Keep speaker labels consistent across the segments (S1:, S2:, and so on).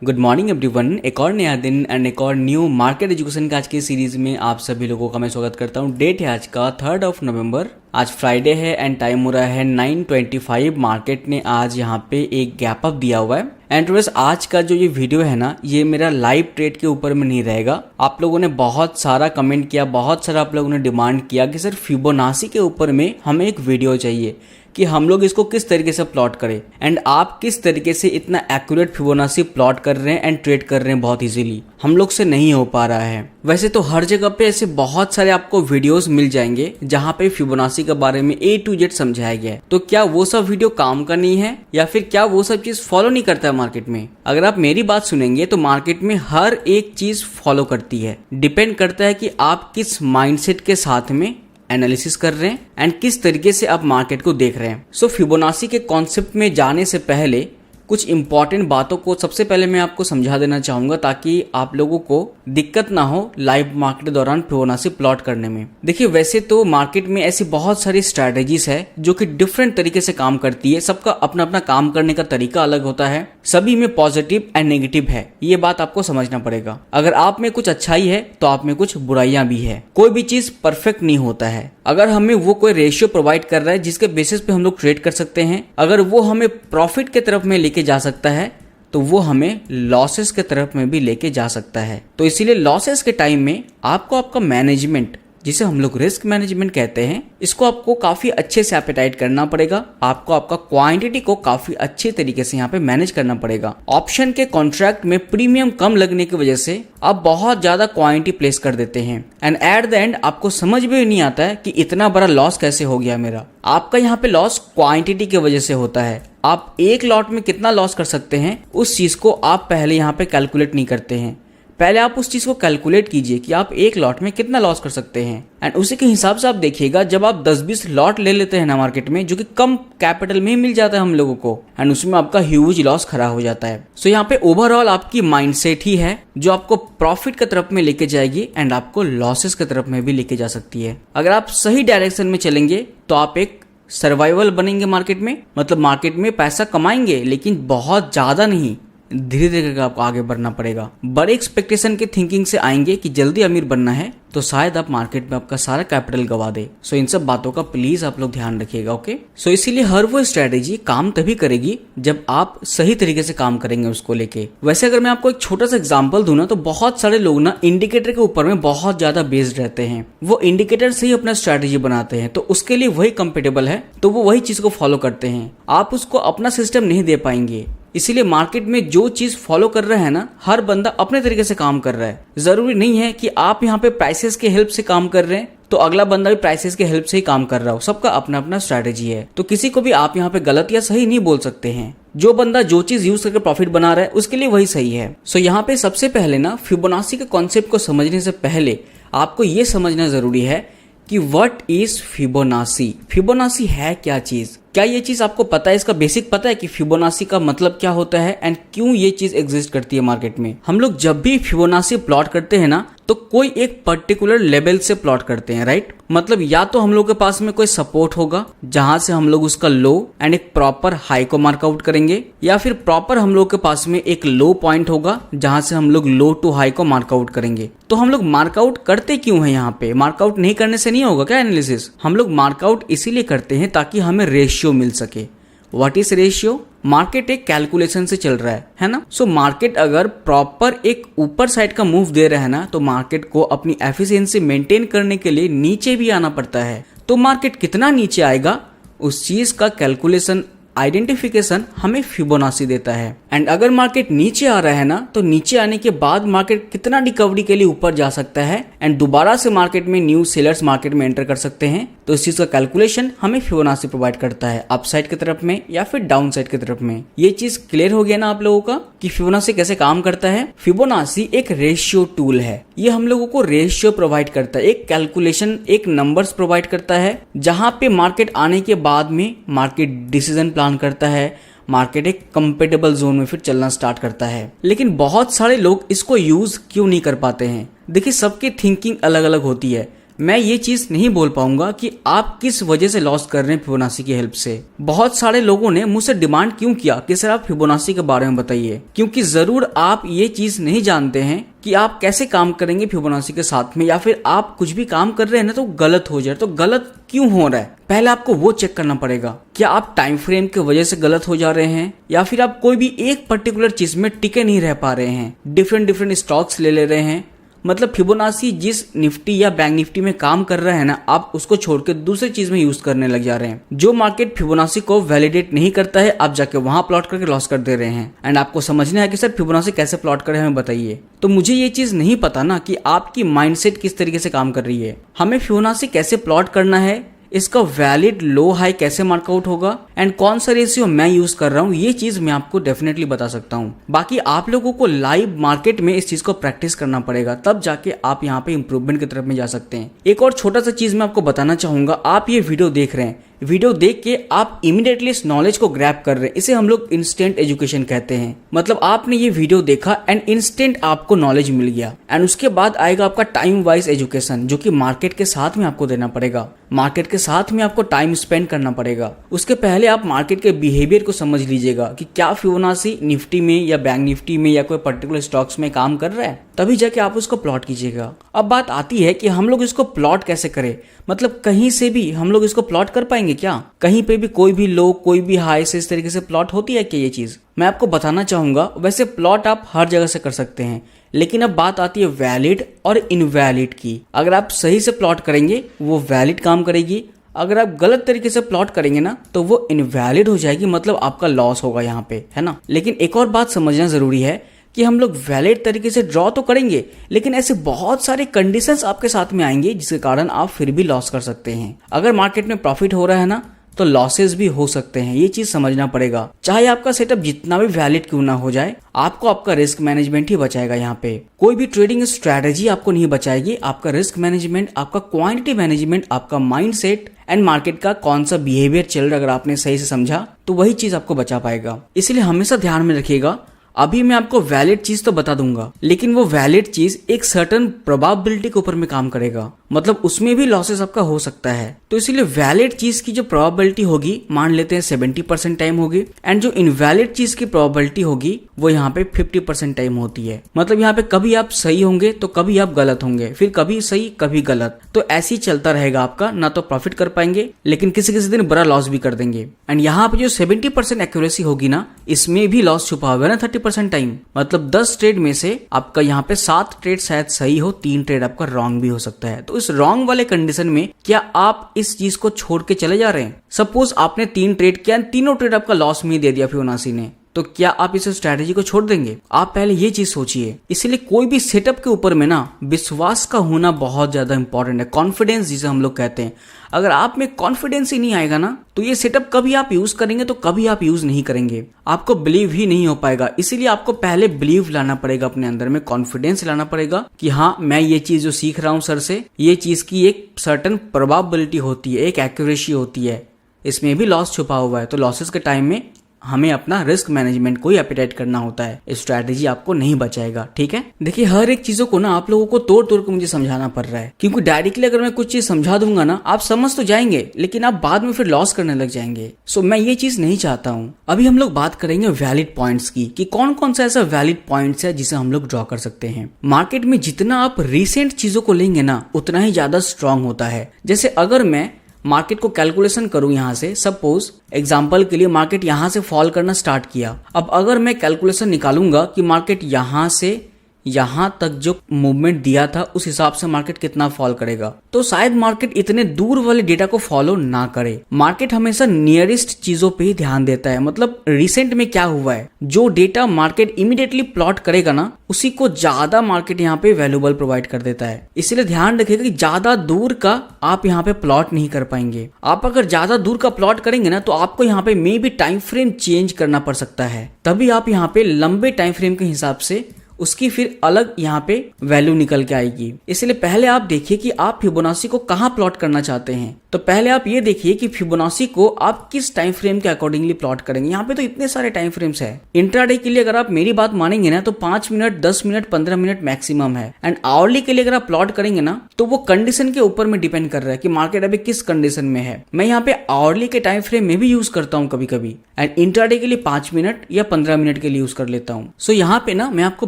S1: Good morning everyone. एक और नया दिन एंड एक और न्यू मार्केट एजुकेशन का आज की सीरीज में आप सभी लोगों का मैं स्वागत करता हूं। डेट है आज का 3 नवंबर। आज फ्राइडे है एंड टाइम हो रहा है 9:25। मार्केट ने आज यहां पे एक गैप अप दिया हुआ है एंड बस आज का जो ये वीडियो है ना, ये मेरा लाइव ट्रेड के ऊपर में नहीं रहेगा। आप लोगों ने बहुत सारा कमेंट किया, बहुत सारा आप लोगों ने डिमांड किया कि सर फिबोनाची के ऊपर में हमें एक वीडियो चाहिए कि हम लोग इसको किस तरीके से प्लॉट करें एंड आप किस तरीके से इतना एक्यूरेट फिबोनाची प्लॉट कर रहे हैं एंड ट्रेड कर रहे हैं बहुत इजीली। हम लोग से नहीं हो पा रहा है। वैसे तो हर जगह पे ऐसे बहुत सारे आपको वीडियोस मिल जाएंगे जहां पे फिबोनाची के बारे में A to Z समझाया गया है। तो क्या वो सब वीडियो काम का नहीं है या फिर क्या वो सब चीज फॉलो नहीं करता है मार्केट में? अगर आप मेरी बात सुनेंगे तो मार्केट में हर एक चीज फॉलो करती है। डिपेंड करता है कि आप किस माइंडसेट के साथ में एनालिसिस कर रहे हैं एंड किस तरीके से आप मार्केट को देख रहे हैं। सो फिबोनाची के कॉन्सेप्ट में जाने से पहले कुछ इंपॉर्टेंट बातों को सबसे पहले मैं आपको समझा देना चाहूंगा ताकि आप लोगों को दिक्कत ना हो लाइव मार्केट के दौरान फिबोनाची प्लॉट करने में। देखिए, वैसे तो मार्केट में ऐसी बहुत सारी स्ट्रैटेजीज है जो कि डिफरेंट तरीके से काम करती है। सबका अपना अपना काम करने का तरीका अलग होता है। सभी में पॉजिटिव एंड नेगेटिव है, ये बात आपको समझना पड़ेगा। अगर आप में कुछ अच्छाई है तो आप में कुछ बुराइयां भी है। कोई भी चीज परफेक्ट नहीं होता है। अगर हमें वो कोई रेशियो प्रोवाइड कर रहा है जिसके बेसिस पे हम लोग ट्रेड कर सकते हैं, अगर वो हमें प्रॉफिट के तरफ में लेके जा सकता है तो वो हमें लॉसेस के तरफ में भी लेके जा सकता है। तो इसीलिए लॉसेस के टाइम में आपको आपका मैनेजमेंट, जिसे हम लोग रिस्क मैनेजमेंट कहते हैं, इसको आपको काफी अच्छे से एपेटाइट करना पड़ेगा। आपको आपका क्वांटिटी को काफी अच्छे तरीके से यहाँ पे मैनेज करना पड़ेगा। ऑप्शन के कॉन्ट्रैक्ट में प्रीमियम कम लगने की वजह से आप बहुत ज्यादा क्वांटिटी प्लेस कर देते हैं एंड एट द एंड आपको समझ में नहीं आता है कि इतना बड़ा लॉस कैसे हो गया मेरा। आपका यहाँ पे लॉस क्वांटिटी की वजह से होता है। आप एक लॉट में कितना लॉस कर सकते हैं उस चीज को आप पहले यहाँ पे कैलकुलेट नहीं करते हैं। पहले आप उस चीज को कैलकुलेट कीजिए कि आप एक लॉट में कितना लॉस कर सकते हैं एंड उसी के हिसाब से आप देखिएगा। जब आप 10-20 लॉट ले लेते हैं ना मार्केट में, जो कि कम कैपिटल में ही मिल जाता है हम लोगों को, एंड उसमें आपका ह्यूज लॉस खड़ा हो जाता है। सो यहाँ पे ओवरऑल आपकी माइंडसेट ही है जो आपको प्रॉफिट की तरफ में लेके जाएगी एंड आपको लॉसेस की तरफ में भी लेके जा सकती है। अगर आप सही डायरेक्शन में चलेंगे तो आप एक सर्वाइवल बनेंगे मार्केट में, मतलब मार्केट में पैसा कमाएंगे लेकिन बहुत ज्यादा नहीं, धीरे धीरे आपको आगे बढ़ना पड़ेगा। बड़े एक्सपेक्टेशन के थिंकिंग से आएंगे कि जल्दी अमीर बनना है तो शायद आप मार्केट में आपका सारा कैपिटल गवा दे। सो इन सब बातों का प्लीज आप लोग ध्यान रखिएगा, ओके। सो इसीलिए हर वो स्ट्रेटेजी काम तभी करेगी जब आप सही तरीके से काम करेंगे उसको लेके। वैसे अगर मैं आपको एक छोटा सा एग्जांपल दूं ना, तो बहुत सारे लोग ना इंडिकेटर के ऊपर में बहुत ज्यादा बेस्ड रहते हैं। वो इंडिकेटर से ही अपना स्ट्रेटेजी बनाते हैं, तो उसके लिए वही कंफर्टेबल है तो वो वही चीज को फॉलो करते हैं। आप उसको अपना सिस्टम नहीं दे पाएंगे। इसीलिए मार्केट में जो चीज फॉलो कर रहा है ना, हर बंदा अपने तरीके से काम कर रहा है। जरूरी नहीं है कि आप यहाँ पे प्राइसेस के हेल्प से काम कर रहे हैं तो अगला बंदा भी प्राइसेस के हेल्प से ही काम कर रहा हो। सबका अपना अपना स्ट्रैटेजी है, तो किसी को भी आप यहाँ पे गलत या सही नहीं बोल सकते हैं। जो बंदा जो चीज यूज करके प्रॉफिट बना रहा है उसके लिए वही सही है। सो यहाँ पे सबसे पहले ना फिबोनाची के कॉन्सेप्ट को समझने से पहले आपको ये समझना जरूरी है कि व्हाट इज फिबोनाची। फिबोनाची है क्या चीज? क्या ये चीज आपको पता है? इसका बेसिक पता है कि फिबोनाची का मतलब क्या होता है एंड क्यों ये चीज एग्जिस्ट करती है मार्केट में? हम लोग जब भी फिबोनाची प्लॉट करते हैं ना, तो कोई एक पर्टिकुलर लेवल से प्लॉट करते हैं, राइट? मतलब या तो हम लोग के पास में कोई सपोर्ट होगा जहां से हम लोग उसका लो एंड एक प्रॉपर हाई को मार्कआउट करेंगे, या फिर प्रॉपर हम लोग के पास में एक लो पॉइंट होगा जहां से हम लोग लो टू हाई को मार्कआउट करेंगे। तो हम लोग मार्कआउट करते क्यों है? यहाँ पे मार्कआउट नहीं करने से नहीं होगा क्या एनालिसिस? हम लोग मार्कआउट इसीलिए करते हैं ताकि हमें रेशियो मिल सके। What is ratio? मार्केट एक कैलकुलेशन से चल रहा है ना। सो मार्केट अगर प्रॉपर एक ऊपर साइड का मूव दे रहा है ना, तो मार्केट को अपनी एफिशिएंसी मेंटेन करने के लिए नीचे भी आना पड़ता है। तो मार्केट कितना नीचे आएगा उस चीज का कैलकुलेशन, आइडेंटिफिकेशन हमें फिबोनाची देता है। एंड अगर मार्केट नीचे आ रहा है ना, तो नीचे आने के बाद मार्केट कितना रिकवरी के लिए ऊपर जा सकता है एंड दोबारा से मार्केट में न्यू सेलर्स मार्केट में एंटर कर सकते हैं। तो इस चीज का कैलकुलेशन हमें फिबोनाची प्रोवाइड करता है, अपसाइड की तरफ में या फिर डाउन साइड की तरफ में। ये चीज क्लियर हो गया ना आप लोगों का कि फिबोनाची कैसे काम करता है? फिबोनाची एक रेशियो टूल है। ये हम लोगों को रेशियो प्रोवाइड करता है, एक कैलकुलेशन, एक नंबर्स प्रोवाइड करता है, जहां पे मार्केट आने के बाद में मार्केट डिसीजन प्लान करता है, मार्केट एक कंफर्टेबल जोन में फिर चलना स्टार्ट करता है। लेकिन बहुत सारे लोग इसको यूज क्यों नहीं कर पाते हैं? देखिए, सबकी थिंकिंग अलग अलग होती है। मैं ये चीज नहीं बोल पाऊंगा कि आप किस वजह से लॉस कर रहे हैं फिबोनाची की हेल्प से। बहुत सारे लोगों ने मुझसे डिमांड क्यों किया कि सर आप फिबोनाची के बारे में बताइए, क्योंकि जरूर आप ये चीज नहीं जानते हैं कि आप कैसे काम करेंगे फिबोनाची के साथ में, या फिर आप कुछ भी काम कर रहे हैं ना तो गलत हो जाए, तो गलत क्यों हो रहा है पहले आपको वो चेक करना पड़ेगा। क्या आप टाइम फ्रेम की वजह से गलत हो जा रहे हैं, या फिर आप कोई भी एक पर्टिकुलर चीज में टिके नहीं रह पा रहे हैं, डिफरेंट स्टॉक्स ले रहे हैं। मतलब फिबोनाची जिस निफ्टी या बैंक निफ्टी में काम कर रहा है ना, आप उसको छोड़ के दूसरी चीज में यूज करने लग जा रहे हैं। जो मार्केट फिबोनाची को वैलिडेट नहीं करता है, आप जाके वहां प्लॉट करके लॉस कर दे रहे हैं। एंड आपको समझना है कि सर फिबोनाची कैसे प्लॉट करें, हमें बताइए। तो मुझे ये चीज नहीं पता ना कि आपकी माइंडसेट किस तरीके से काम कर रही है। हमें फिबोनाची कैसे प्लॉट करना है, इसका वैलिड लो हाई कैसे मार्कआउट होगा, एंड कौन सा रेशियो मैं यूज कर रहा हूँ, ये चीज मैं आपको डेफिनेटली बता सकता हूँ। बाकी आप लोगों को लाइव मार्केट में इस चीज को प्रैक्टिस करना पड़ेगा, तब जाके आप यहाँ पे इंप्रूवमेंट की तरफ में जा सकते हैं। एक और छोटा सा चीज मैं आपको बताना चाहूंगा, आप ये वीडियो देख रहे हैं, वीडियो देख के आप इमीडिएटली इस नॉलेज को ग्रैब कर रहे हैं, इसे हम लोग इंस्टेंट एजुकेशन कहते हैं। मतलब आपने ये वीडियो देखा एंड इंस्टेंट आपको नॉलेज मिल गया, एंड उसके बाद आएगा आपका टाइम वाइज एजुकेशन, जो कि मार्केट के साथ में आपको देना पड़ेगा। मार्केट के साथ में आपको टाइम स्पेंड करना पड़ेगा। उसके पहले आप मार्केट के बिहेवियर को समझ लीजिएगा कि क्या फिबोनाची निफ्टी में या बैंक निफ्टी में या कोई पर्टिकुलर स्टॉक्स में काम कर रहा है, तभी जाके आप उसको प्लॉट कीजिएगा। अब बात आती है कि हम लोग इसको प्लॉट कैसे करें, मतलब कहीं से भी हम लोग इसको प्लॉट कर पाएंगे क्या? कहीं पे भी कोई भी लो कोई भी हाई से इस तरीके से प्लॉट होती है क्या? ये चीज मैं आपको बताना चाहूंगा। वैसे प्लॉट आप हर जगह से कर सकते हैं, लेकिन अब बात आती है वैलिड और इनवैलिड की। अगर आप सही से प्लॉट करेंगे वो वैलिड काम करेगी, अगर आप गलत तरीके से प्लॉट करेंगे ना तो वो इनवैलिड हो जाएगी, मतलब आपका लॉस होगा यहाँ पे, है ना। लेकिन एक और बात समझना जरूरी है कि हम लोग वैलिड तरीके से ड्रॉ तो करेंगे, लेकिन ऐसे बहुत सारे कंडीशंस आपके साथ में आएंगे जिसके कारण आप फिर भी लॉस कर सकते हैं। अगर मार्केट में प्रॉफिट हो रहा है ना तो लॉसेस भी हो सकते हैं, ये चीज समझना पड़ेगा। चाहे आपका सेटअप जितना भी वैलिड क्यों ना हो जाए, आपको आपका रिस्क मैनेजमेंट ही बचाएगा। यहाँ पे कोई भी ट्रेडिंग स्ट्रेटजी आपको नहीं बचाएगी, आपका रिस्क मैनेजमेंट, आपका क्वांटिटी मैनेजमेंट, आपका माइंडसेट एंड मार्केट का कौन सा बिहेवियर चल रहा है, अगर आपने सही से समझा तो वही चीज आपको बचा पाएगा। इसलिए हमेशा ध्यान में रखिएगा। अभी मैं आपको वैलिड चीज तो बता दूंगा, लेकिन वो वैलिड चीज एक सर्टेन प्रोबेबिलिटी के ऊपर में काम करेगा, मतलब उसमें भी लॉसेस आपका हो सकता है। तो इसीलिए वैलिड चीज की जो प्रोबेबिलिटी होगी, मान लेते हैं 70% टाइम होगी, एंड जो इनवैलिड चीज की प्रोबेबिलिटी होगी वो यहाँ पे 50% टाइम होती है। मतलब यहाँ पे कभी आप सही होंगे तो कभी आप गलत होंगे, फिर कभी सही कभी गलत, तो ऐसे ही चलता रहेगा आपका। ना तो प्रॉफिट कर पाएंगे, लेकिन किसी किसी दिन बड़ा लॉस भी कर देंगे। एंड यहाँ पे जो 70% एक्यूरेसी होगी ना, इसमें भी लॉस छुपा हुआ है ना 30% टाइम। मतलब 10 ट्रेड में से आपका यहाँ पे 7 ट्रेड शायद सही हो, 3 ट्रेड आपका रॉन्ग भी हो सकता है। तो इस रॉन्ग वाले कंडीशन में क्या आप इस चीज को छोड़ के चले जा रहे हैं? सपोज आपने 3 ट्रेड किया, तीनों ट्रेड आपका लॉस में दे दिया फिबोनाची ने, तो क्या आप इस स्ट्रैटेजी को छोड़ देंगे? आप पहले ये चीज सोचिए। इसलिए कोई भी सेटअप के ऊपर में ना विश्वास का होना बहुत ज्यादा इंपॉर्टेंट है, कॉन्फिडेंस जिसे हम लोग कहते हैं। अगर आप में कॉन्फिडेंस ही नहीं आएगा ना, तो ये सेटअप कभी आप यूज करेंगे तो कभी आप यूज नहीं करेंगे, आपको बिलीव ही नहीं हो पाएगा। इसीलिए आपको पहले बिलीव लाना पड़ेगा अपने अंदर में, कॉन्फिडेंस लाना पड़ेगा कि हाँ मैं ये चीज जो सीख रहा हूँ सर से, ये चीज की एक सर्टेन प्रोबेबिलिटी होती है, एक एक्यूरेसी होती है, इसमें भी लॉस छुपा हुआ है। तो लॉसेस के टाइम में हमें अपना रिस्क मैनेजमेंट को ही एपिटाइट करना होता है, स्ट्रैटेजी आपको नहीं बचाएगा। ठीक है, देखिए हर एक चीजों को ना आप लोगों को तोड़ तोड़ के मुझे समझाना पड़ रहा है, क्योंकि डायरेक्टली अगर मैं कुछ चीज समझा दूंगा ना, आप समझ तो जाएंगे लेकिन आप बाद में फिर लॉस करने लग जाएंगे। सो मैं ये चीज नहीं चाहता हूँ। अभी हम लोग बात करेंगे वैलिड पॉइंट्स की, कि कौन कौन सा ऐसा वैलिड पॉइंट्स है जिसे हम लोग ड्रॉ कर सकते हैं। मार्केट में जितना आप रिसेंट चीजों को लेंगे ना, उतना ही ज्यादा स्ट्रांग होता है। जैसे अगर मैं मार्केट को कैलकुलेशन करूं यहाँ से, सपोज एग्जांपल के लिए मार्केट यहाँ से फॉल करना स्टार्ट किया। अब अगर मैं कैलकुलेशन निकालूंगा कि मार्केट यहाँ से यहाँ तक जो मूवमेंट दिया था उस हिसाब से मार्केट कितना फॉल करेगा, तो शायद मार्केट इतने दूर वाले डेटा को फॉलो ना करे। मार्केट हमेशा नियरेस्ट चीजों पे ही ध्यान देता है, मतलब रिसेंट में क्या हुआ है, जो डेटा मार्केट इमीडिएटली प्लॉट करेगा ना, उसी को ज्यादा मार्केट यहाँ पे वैल्यूबल प्रोवाइड कर देता है। इसलिए ध्यान रखिएगा कि ज्यादा दूर का आप यहाँ पे प्लॉट नहीं कर पाएंगे। आप अगर ज्यादा दूर का प्लॉट करेंगे ना, तो आपको यहाँ पे मे भी टाइम फ्रेम चेंज करना पड़ सकता है, तभी आप यहाँ पे लंबे टाइम फ्रेम के हिसाब से उसकी फिर अलग यहाँ पे वैल्यू निकल के आएगी। इसलिए पहले आप देखिए कि आप फिबोनाची को कहाँ प्लॉट करना चाहते हैं। तो तो पहले आप ये देखिए कि फिबोनाची को आप किस टाइम फ्रेम के अकॉर्डिंगली प्लॉट करेंगे। यहाँ पे तो इतने सारे टाइम फ्रेम्स है। इंट्राडे के लिए अगर आप मेरी बात मानेंगे ना तो 5 मिनट, 10 मिनट, 15 मिनट मैक्सिमम है। एंड आवरली के लिए अगर आप प्लॉट करेंगे ना तो वो कंडीशन के ऊपर में डिपेंड कर रहा है कि मार्केट अभी किस कंडीशन में है। मैं यहाँ पे आवरली के टाइम फ्रेम में भी यूज करता हूँ कभी कभी, एंड इंट्राडे के लिए 5 मिनट या 15 मिनट के लिए यूज कर लेता हूँ। सो यहाँ पे ना मैं आपको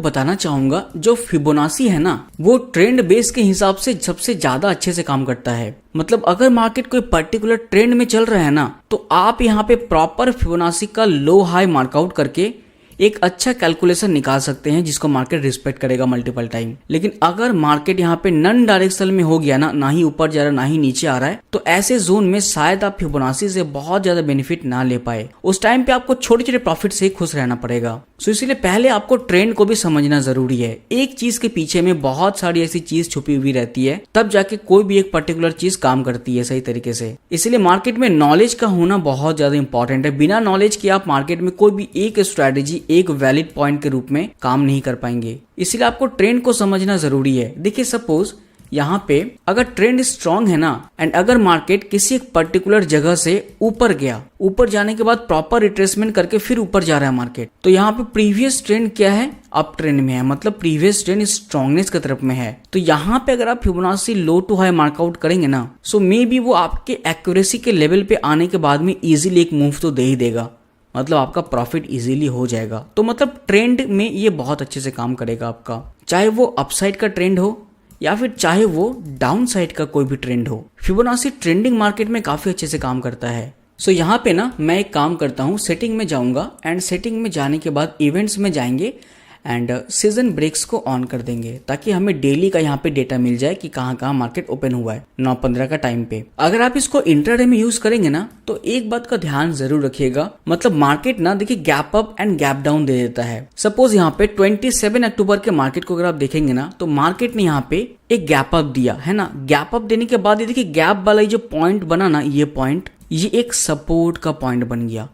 S1: बताना चाहूंगा जो फिबोनाची है ना वो ट्रेंड बेस के हिसाब से सबसे ज्यादा अच्छे से काम करता है। मतलब अगर मार्केट कोई पर्टिकुलर ट्रेंड में चल रहा है ना तो आप यहाँ पे प्रॉपर फिबोनाची का लो हाई मार्कआउट करके एक अच्छा कैलकुलेशन निकाल सकते हैं जिसको मार्केट रिस्पेक्ट करेगा मल्टीपल टाइम। लेकिन अगर मार्केट यहाँ पे नॉन डायरेक्शनल में हो गया ना ही ऊपर जा रहा ना ही नीचे आ रहा है, तो ऐसे जोन में शायद आप फिबोनाची से बहुत ज्यादा बेनिफिट ना ले पाए। उस टाइम पे आपको छोटे छोटे प्रॉफिट से ही खुश रहना पड़ेगा। सो इसीलिए पहले आपको ट्रेंड को भी समझना जरूरी है। एक चीज के पीछे में बहुत सारी ऐसी चीज छुपी हुई रहती है, तब जाके कोई भी एक पर्टिकुलर चीज काम करती है सही तरीके से। इसलिए मार्केट में नॉलेज का होना बहुत ज्यादा इंपॉर्टेंट है। बिना नॉलेज के आप मार्केट में कोई भी एक स्ट्रेटेजी एक वैलिड पॉइंट के रूप में काम नहीं कर पाएंगे। इसलिए आपको ट्रेंड को समझना जरूरी है। देखिए सपोज यहाँ पे अगर ट्रेंड स्ट्रांग है ना एंड अगर मार्केट किसी एक पर्टिकुलर जगह से ऊपर गया, ऊपर जाने के बाद प्रॉपर रिट्रेसमेंट करके फिर ऊपर जा रहा है मार्केट, तो यहाँ पे प्रीवियस ट्रेंड क्या है, अप ट्रेंड में है। मतलब प्रीवियस ट्रेंड स्ट्रांगनेस की तरफ में है। तो यहाँ पे अगर आप Fibonacci low to high mark out करेंगे ना सो मे बी वो आपके एक्यूरेसी के लेवल पे आने के बाद में इजीली एक मूव तो दे ही देगा। मतलब आपका प्रॉफिट इजीली हो जाएगा। तो मतलब ट्रेंड में ये बहुत अच्छे से काम करेगा आपका, चाहे वो अपसाइड का ट्रेंड हो या फिर चाहे वो डाउन साइड का कोई भी ट्रेंड हो। फिबोनाची ट्रेंडिंग मार्केट में काफी अच्छे से काम करता है। सो यहाँ पे ना मैं एक काम करता हूँ, सेटिंग में जाऊंगा एंड सेटिंग में जाने के बाद इवेंट्स में जाएंगे एंड सीजन ब्रेक्स को ऑन कर देंगे ताकि हमें डेली का यहाँ पे डेटा मिल जाए कि कहाँ कहाँ मार्केट ओपन हुआ है 9:15 का टाइम पे। अगर आप इसको इंट्राडे में यूज करेंगे ना तो एक बात का ध्यान जरूर रखिएगा। मतलब मार्केट ना देखिए gap up and gap down दे देता है। सपोज यहाँ पे 27 अक्टूबर के मार्केट को अगर आप देखेंगे ना तो मार्केट ने यहाँ पे एक गैप अप दिया है ना। गैप अप देने के बाद ये देखिए गैप वाला जो पॉइंट बना ना, ये पॉइंट ये एक सपोर्ट का पॉइंट बन गया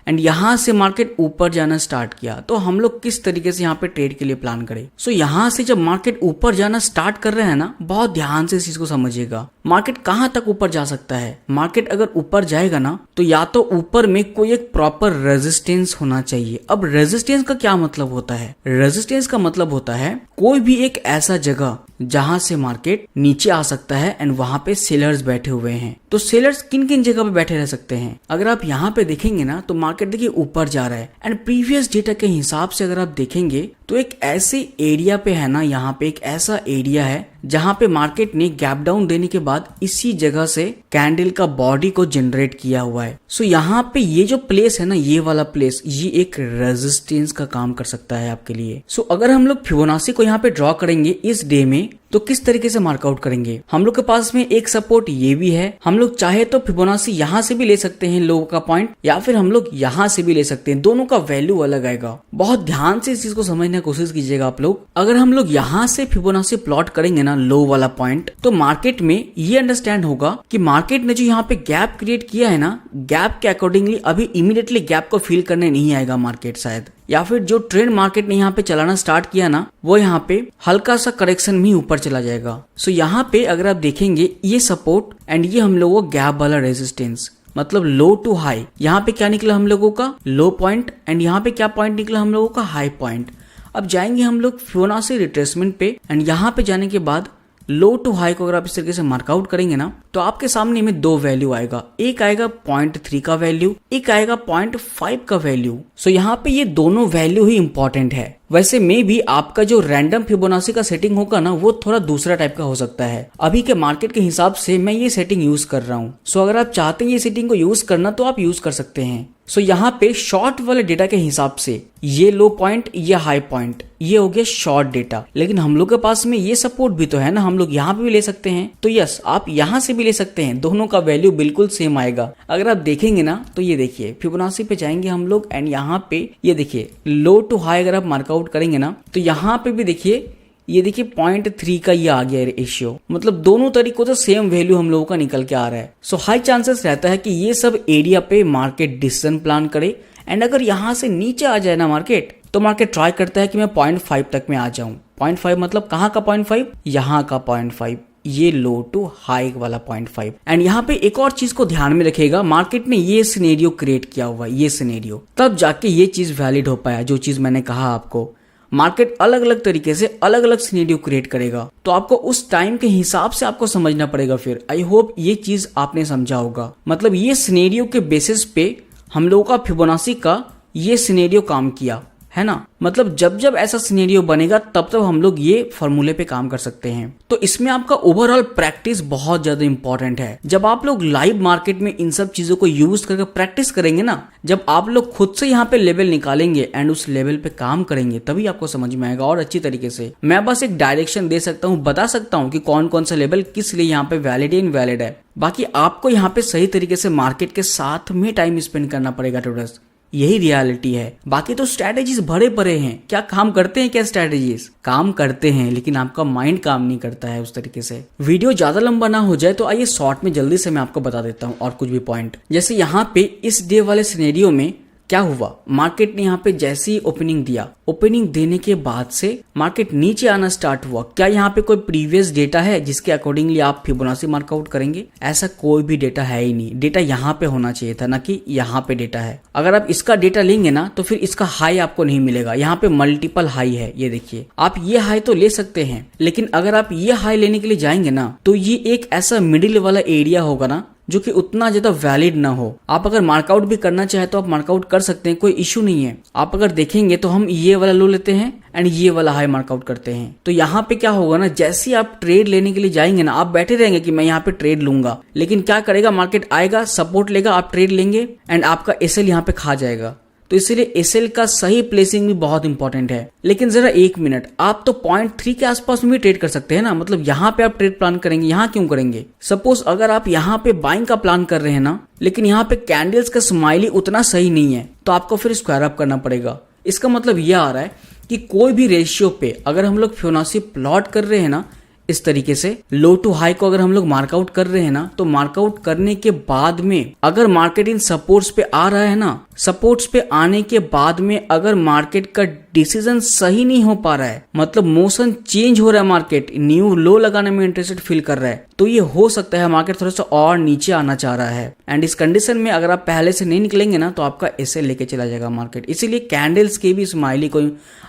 S1: एंड यहां से मार्केट ऊपर जाना स्टार्ट किया। तो हम लोग किस तरीके से यहाँ पे ट्रेड के लिए प्लान करें। सो यहां से जब मार्केट ऊपर जाना स्टार्ट कर रहे हैं ना, बहुत ध्यान से इस चीज को समझिएगा। मार्केट कहां तक ऊपर जा सकता है। मार्केट अगर ऊपर जाएगा ना तो या तो ऊपर में कोई एक प्रॉपर रेजिस्टेंस होना चाहिए। अब रेजिस्टेंस का क्या मतलब होता है, रेजिस्टेंस का मतलब होता है कोई भी एक ऐसा जगह जहां से मार्केट नीचे आ सकता है एंड वहां पे सेलर्स बैठे हुए हैं। तो सेलर्स किन किन जगह पे बैठे रह सकते हैं। अगर आप यहाँ पे देखेंगे ना तो मार्केट देखिए ऊपर जा रहा है एंड प्रीवियस डेटा के हिसाब से अगर आप देखेंगे तो एक ऐसे एरिया पे है ना, यहाँ पे एक ऐसा एरिया है जहां पे मार्केट ने गैप डाउन देने के बाद इसी जगह से कैंडल का बॉडी को जनरेट किया हुआ है। सो यहाँ पे ये जो प्लेस है ना, ये वाला प्लेस, ये एक रेजिस्टेंस का काम कर सकता है आपके लिए। सो अगर हम लोग फिबोनाची को यहाँ पे ड्रॉ करेंगे इस डे में तो किस तरीके से मार्कआउट करेंगे। हम लोग के पास में एक सपोर्ट ये भी है। हम लोग चाहे तो फिबोनाची यहाँ से भी ले सकते हैं लो का पॉइंट, या फिर हम लोग यहाँ से भी ले सकते हैं। दोनों का वैल्यू अलग आएगा। बहुत ध्यान से इस चीज को समझने की कोशिश कीजिएगा आप लोग। अगर हम लोग यहाँ से फिबोनाची प्लॉट करेंगे ना लो वाला पॉइंट, तो मार्केट में ये अंडरस्टैंड होगा कि मार्केट ने जो यहाँ पे गैप क्रिएट किया है ना, गैप के अकॉर्डिंगली अभी इमीडिएटली गैप को फील करने नहीं आएगा मार्केट शायद, या फिर जो ट्रेंड मार्केट ने यहाँ पे चलाना स्टार्ट किया ना वो यहाँ पे हल्का सा करेक्शन में ऊपर चला जाएगा। सो यहाँ पे अगर आप देखेंगे ये सपोर्ट एंड ये हम लोगों को गैप वाला रेजिस्टेंस, मतलब लो टू हाई, यहाँ पे क्या निकला हम लोगों का लो पॉइंट एंड यहाँ पे क्या पॉइंट निकला हम लोगों का हाई पॉइंट। अब जाएंगे हम लोग फिबोनाची रिट्रेसमेंट पे एंड यहाँ पे जाने के बाद लो टू हाई को अगर आप इस तरीके से मार्कआउट करेंगे ना तो आपके सामने में दो वैल्यू आएगा। एक आएगा 0.3 का वैल्यू, एक आएगा 0.5 का वैल्यू। सो यहाँ पे ये दोनों वैल्यू ही इंपॉर्टेंट है। वैसे में भी आपका जो रैंडम फिबोनाची का सेटिंग होगा ना वो थोड़ा दूसरा टाइप का हो सकता है। अभी के मार्केट के हिसाब से मैं ये सेटिंग यूज कर रहा हूँ। सो अगर आप चाहते हैं ये सेटिंग को यूज करना तो आप यूज कर सकते हैं। सो यहाँ पे शॉर्ट वाले डेटा के हिसाब से ये लो पॉइंट, ये हाई पॉइंट, ये हो गया शॉर्ट डेटा। लेकिन हम लोग के पास में ये सपोर्ट भी तो है ना, हम लोग यहाँ पे भी ले सकते हैं। तो यस, आप यहाँ से भी ले सकते हैं। दोनों का वैल्यू बिल्कुल सेम आएगा। अगर आप देखेंगे ना तो ये देखिए फिबोनाची पे जाएंगे हम लोग एंड यहाँ पे ये देखिए लो टू हाई अगर आप मार्कआउट करेंगे ना तो यहाँ पे भी देखिए ये देखिए 0.3 का ये आ गया रेशियो। मतलब दोनों तरीकों से सेम वैल्यू हम लोगों का निकल के आ रहा है। सो हाई चांसेस रहता है कि ये सब एरिया पे मार्केट डिसीजन प्लान करे एंड अगर यहाँ से नीचे आ जाए ना मार्केट तो मार्केट ट्राई करता है कि मैं 0.5 तक में आ जाऊं। 0.5 मतलब कहाँ का 0.5, यहाँ का 0.5, ये लो टू हाई वाला 0.5। एंड यहाँ पे एक और चीज को ध्यान में रखिएगा, मार्केट ने ये सिनेरियो क्रिएट किया हुआ है, ये सिनेरियो, तब जाके ये चीज वैलिड हो पाया। जो चीज मैंने कहा आपको, मार्केट अलग अलग तरीके से अलग अलग सिनेरियो क्रिएट करेगा, तो आपको उस टाइम के हिसाब से आपको समझना पड़ेगा। फिर आई होप ये चीज आपने समझा होगा। मतलब ये सिनेरियो के बेसिस पे हम लोगों का फिबोनाची का ये सिनेरियो काम किया है ना। मतलब जब जब ऐसा सिनेरियो बनेगा तब तब हम लोग ये फॉर्मूले पे काम कर सकते हैं। तो इसमें आपका ओवरऑल प्रैक्टिस बहुत ज्यादा इंपॉर्टेंट है। जब आप लोग लाइव मार्केट में इन सब चीजों को यूज करके प्रैक्टिस करेंगे ना, जब आप लोग खुद से यहाँ पे लेवल निकालेंगे एंड उस लेवल पे काम करेंगे, तभी आपको समझ में आएगा और अच्छी तरीके से। मैं बस एक डायरेक्शन दे सकता हूँ, बता सकता हूँ कि कौन कौन सा लेवल किस लिए यहाँ पे वैलिड है, इनवैलिड है। बाकी आपको यहाँ पे सही तरीके से मार्केट के साथ में टाइम स्पेंड करना पड़ेगा ट्रेडर्स, यही रियलिटी है। बाकी तो स्ट्रैटेजीज भरे पड़े हैं, क्या काम करते हैं, क्या स्ट्रैटेजीज काम करते हैं, लेकिन आपका माइंड काम नहीं करता है उस तरीके से। वीडियो ज्यादा लंबा ना हो जाए तो आइए शॉर्ट में जल्दी से मैं आपको बता देता हूँ और कुछ भी पॉइंट। जैसे यहाँ पे इस डे वाले सिनेरियो में क्या हुआ, मार्केट ने यहाँ पे जैसे ही ओपनिंग दिया, ओपनिंग देने के बाद से मार्केट नीचे आना स्टार्ट हुआ। क्या यहाँ पे कोई प्रीवियस डेटा है जिसके अकॉर्डिंगली आप फिबोनाची मार्कआउट करेंगे? ऐसा कोई भी डेटा है ही नहीं। डेटा यहाँ पे होना चाहिए था, ना कि यहाँ पे डेटा है। अगर आप इसका डेटा लेंगे ना तो फिर इसका हाई आपको नहीं मिलेगा। यहाँ पे मल्टीपल हाई है, ये देखिए। आप ये हाई तो ले सकते हैं, लेकिन अगर आप ये हाई लेने के लिए जाएंगे ना तो ये एक ऐसा मिडिल वाला एरिया होगा ना जो कि उतना ज्यादा वैलिड ना हो। आप अगर मार्कआउट भी करना चाहे तो आप मार्कआउट कर सकते हैं, कोई इश्यू नहीं है। आप अगर देखेंगे तो हम ये वाला लो लेते हैं एंड ये वाला हाई मार्कआउट करते हैं। तो यहाँ पे क्या होगा ना, जैसे आप ट्रेड लेने के लिए जाएंगे ना, आप बैठे रहेंगे कि मैं यहाँ पे ट्रेड लूंगा, लेकिन क्या करेगा, मार्केट आएगा, सपोर्ट लेगा, आप ट्रेड लेंगे एंड आपका एसएल यहाँ पे खा जाएगा। तो इसलिए एसएल का सही प्लेसिंग भी बहुत इंपॉर्टेंट है। लेकिन जरा एक मिनट, आप तो 0.3 के आसपास में भी ट्रेड कर सकते हैं ना। मतलब यहाँ पे आप ट्रेड प्लान करेंगे, यहाँ क्यों करेंगे? सपोज अगर आप यहाँ पे बाइंग का प्लान कर रहे हैं ना, लेकिन यहाँ पे कैंडल्स का स्माइली उतना सही नहीं है, तो आपको फिर स्क्वायर अप करना पड़ेगा। इसका मतलब यह आ रहा है कि कोई भी रेशियो पे अगर हम लोग फिबोनाची प्लॉट कर रहे हैं ना, इस तरीके से लो टू हाई को अगर हम लोग मार्कआउट कर रहे हैं ना, तो मार्कआउट करने के बाद में अगर मार्केट इन सपोर्ट्स पे आ रहा है ना, सपोर्ट्स पे आने के बाद में अगर मार्केट का डिसीजन सही नहीं हो पा रहा है, मतलब मोशन चेंज हो रहा है, मार्केट न्यू लो लगाने में इंटरेस्टेड फील कर रहा है, तो ये हो सकता है मार्केट थोड़ा सा और नीचे आना चाह रहा है। एंड इस कंडीशन में अगर आप पहले से नहीं निकलेंगे ना तो आपका एसएल लेके चला जाएगा मार्केट। इसीलिए कैंडल्स के भी स्माइली को